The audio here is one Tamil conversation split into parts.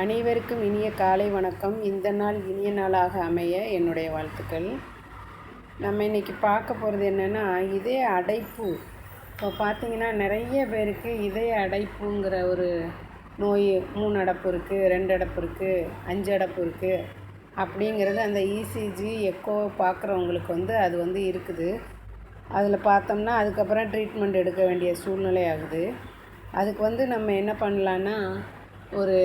அனைவருக்கும் இனிய காலை வணக்கம். இந்த நாள் இனிய நாளாக அமைய என்னுடைய வாழ்த்துக்கள். நம்ம இன்றைக்கி பார்க்க போகிறது என்னென்னா, இதய அடைப்பு. இப்போ பார்த்திங்கன்னா நிறைய பேருக்கு இதய அடைப்புங்கிற ஒரு நோய் 3 அடைப்பு இருக்குது, 2 அடைப்பு இருக்குது, 5 அடைப்பு இருக்குது அப்படிங்கிறது அந்த இசிஜி எக்கோ பார்க்குறவங்களுக்கு அது இருக்குது. அதில் பார்த்தோம்னா அதுக்கப்புறம் ட்ரீட்மெண்ட் எடுக்க வேண்டிய சூழ்நிலை ஆகுது. அதுக்கு நம்ம என்ன பண்ணலான்னா, ஒரு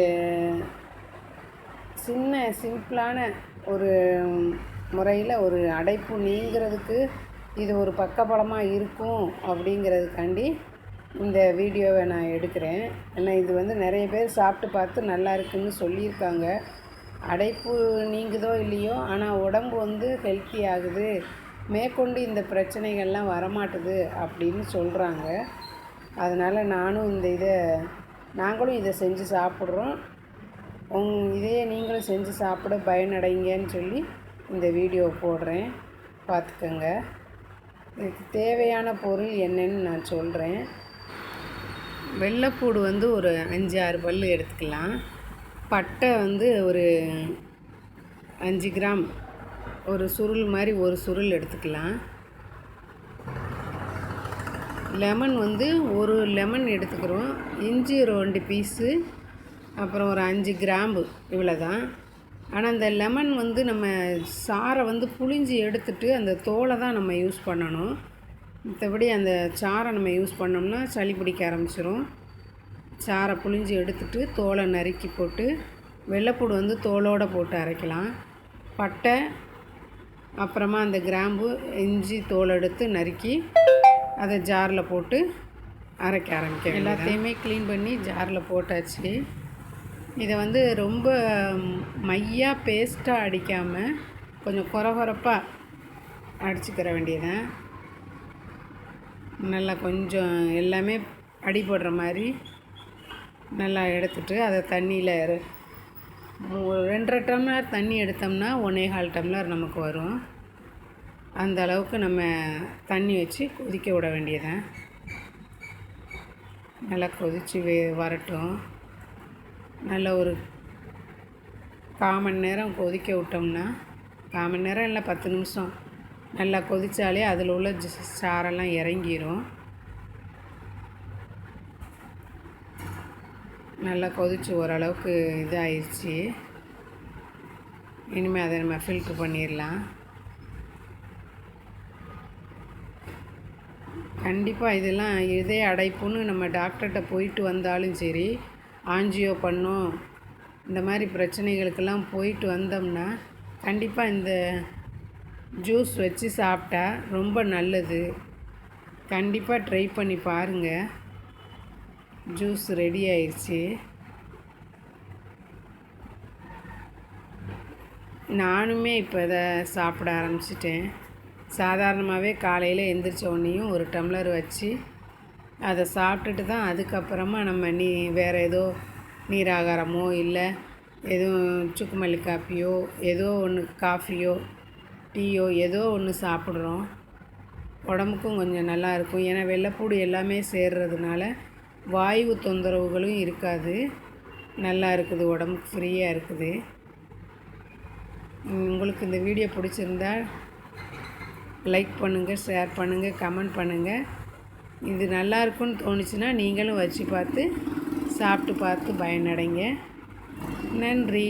சிம்பிளான ஒரு முறையில் ஒரு அடைப்பு நீங்கிறதுக்கு இது ஒரு பக்கபலமாக இருக்கும் அப்படிங்கிறதுக்காண்டி இந்த வீடியோவை நான் எடுக்கிறேன். ஏன்னா இது நிறைய பேர் சாப்பிட்டு பார்த்து நல்லா இருக்குதுன்னு சொல்லியிருக்காங்க. அடைப்பு நீங்குதோ இல்லையோ, ஆனால் உடம்பு ஹெல்த்தி ஆகுது, மேற்கொண்டு இந்த பிரச்சனைகள்லாம் வரமாட்டுது அப்படின்னு சொல்கிறாங்க. அதனால் நாங்களும் இதை செஞ்சு சாப்பிட்றோம். இதையே நீங்களும் செஞ்சு சாப்பிட பயனடைங்கன்னு சொல்லி இந்த வீடியோ போடுறேன், பார்த்துக்கோங்க. இதுக்கு தேவையான பொருள் என்னன்னு நான் சொல்கிறேன். வெள்ளைப்பூடு ஒரு 5-6 பல் எடுத்துக்கலாம். பட்டை ஒரு 5 கிராம், ஒரு சுருள் மாதிரி ஒரு சுருள் எடுத்துக்கலாம். லெமன் ஒரு லெமன் எடுத்துக்கிறோம். இஞ்சி 2 பீஸு, அப்புறம் ஒரு 5 கிராம்பு, இவ்வளோ தான். ஆனால் அந்த லெமன் நம்ம சாறை புழிஞ்சி எடுத்துட்டு அந்த தோலை தான் நம்ம யூஸ் பண்ணணும். மற்றபடி அந்த சாறை நம்ம யூஸ் பண்ணோம்னா சளி பிடிக்க ஆரம்பிச்சிடும். சாறை புழிஞ்சி எடுத்துட்டு தோலை நறுக்கி போட்டு, வெள்ளைப்பூடு தோலோடு போட்டு அரைக்கலாம். பட்டை, அப்புறமா அந்த கிராம்பு, இஞ்சி தோல் எடுத்து நறுக்கி அதை ஜாரில் போட்டு அரைக்க ஆரம்பிக்க. எல்லாத்தையுமே க்ளீன் பண்ணி ஜாரில் போட்டாச்சு. இதை ரொம்ப மையாக பேஸ்ட்டாக அடிக்காமல் கொஞ்சம் கொரகொரப்பாக அடிச்சுக்கிற வேண்டியதான். நல்லா கொஞ்சம் எல்லாமே அடிபடுற மாதிரி நல்லா எடுத்துட்டு அதை தண்ணியில் 2.5 டம்ளர் தண்ணி எடுத்தோம்னா 1.25 டம்ளர் நமக்கு வரும். அந்த அளவுக்கு நம்ம தண்ணி வச்சு கொதிக்க விட வேண்டியதான். நல்லா கொதித்து வரட்டும். நல்ல ஒரு 1/4 மணி நேரம் கொதிக்க விட்டோம்னா, 1/4 மணி நேரம் இல்லை 10 நிமிஷம் நல்லா கொதித்தாலே அதில் உள்ள சாரெல்லாம் இறங்கிடும். நல்லா கொதித்து ஓரளவுக்கு இதாகிடுச்சு. இனிமேல் அதை நம்ம ஃபில்ட்ரு பண்ணிடலாம். கண்டிப்பாக இதெல்லாம் இதய அடைப்புன்னு நம்ம டாக்டர்கிட்ட போயிட்டு வந்தாலும் சரி, ஆஞ்சியோ பண்ணோம், இந்த மாதிரி பிரச்சனைகளுக்கெல்லாம் போயிட்டு வந்தோம்னா கண்டிப்பாக இந்த ஜூஸ் வச்சு சாப்பிட்டா ரொம்ப நல்லது. கண்டிப்பாக ட்ரை பண்ணி பாருங்கள். ஜூஸ் ரெடி ஆயிடுச்சு. நானுமே இப்போ இதை சாப்பிட ஆரம்பிச்சிட்டேன். சாதாரணமாகவே காலையில் எந்திரிச்ச உடனேயும் ஒரு டம்ளர் வச்சு அதை சாப்பிட்டுட்டு தான் அதுக்கப்புறமா நம்ம வேறு ஏதோ நீராகாரமோ இல்லை எதுவும் சுக்குமல்லி காப்பியோ ஏதோ ஒன்று, காஃபியோ டீயோ ஏதோ ஒன்று சாப்பிட்றோம். உடம்புக்கும் கொஞ்சம் நல்லாயிருக்கும். ஏன்னா வெள்ளைப்பூடு எல்லாமே சேர்றதுனால வாயு தொந்தரவுகளும் இருக்காது. நல்லா இருக்குது, உடம்புக்கு ஃப்ரீயாக இருக்குது. உங்களுக்கு இந்த வீடியோ பிடிச்சிருந்தா லைக் பண்ணுங்கள், ஷேர் பண்ணுங்கள், கமெண்ட் பண்ணுங்கள். இது நல்லா இருக்குன்னு தோணுச்சுன்னா நீங்களும் வச்சு பார்த்து சாப்பிட்டு பார்த்து பயனடைங்க. நன்றி.